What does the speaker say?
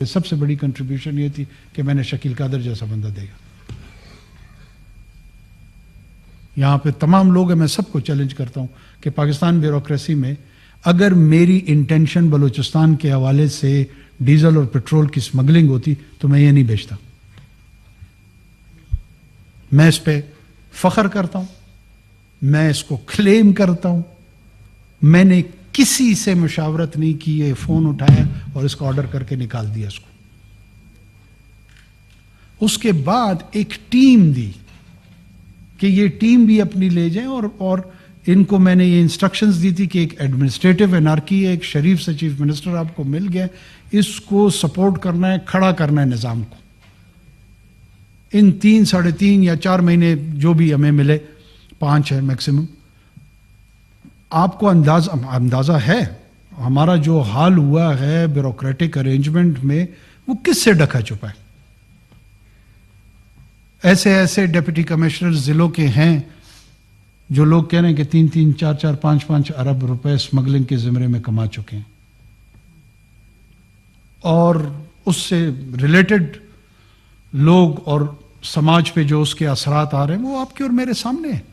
سب سے بڑی کنٹریبیوشن یہ تھی کہ میں نے شکیل قادر جیسا بندہ دیکھا. یہاں پہ تمام لوگ ہیں، میں سب کو چیلنج کرتا ہوں کہ پاکستان بیوروکریسی میں اگر میری انٹینشن بلوچستان کے حوالے سے ڈیزل اور پیٹرول کی سمگلنگ ہوتی تو میں یہ نہیں بیچتا. میں اس پہ فخر کرتا ہوں، میں اس کو کلیم کرتا ہوں. میں نے کسی سے مشاورت نہیں کی، یہ فون اٹھایا اور اس کو آرڈر کر کے نکال دیا اس کو. اس کے بعد ایک ٹیم دی کہ یہ ٹیم بھی اپنی لے جائیں، اور ان کو میں نے یہ انسٹرکشنز دی تھی کہ ایک ایڈمنسٹریٹو انارکی ہے، ایک شریف سے چیف منسٹر آپ کو مل گیا، اس کو سپورٹ کرنا ہے، کھڑا کرنا ہے نظام کو. ان 3 یا 4 مہینے جو بھی ہمیں ملے، 5 ہے میکسیمم. آپ کو اندازہ ہے ہمارا جو حال ہوا ہے بیوروکریٹک ارینجمنٹ میں، وہ کس سے ڈھکا چھپا ہے. ایسے ایسے ڈپٹی کمشنر ضلعوں کے ہیں جو لوگ کہہ رہے ہیں کہ 3 4 5 ارب روپے اسمگلنگ کے زمرے میں کما چکے ہیں، اور اس سے ریلیٹڈ لوگ اور سماج پہ جو اس کے اثرات آ رہے ہیں وہ آپ کے اور میرے سامنے ہیں.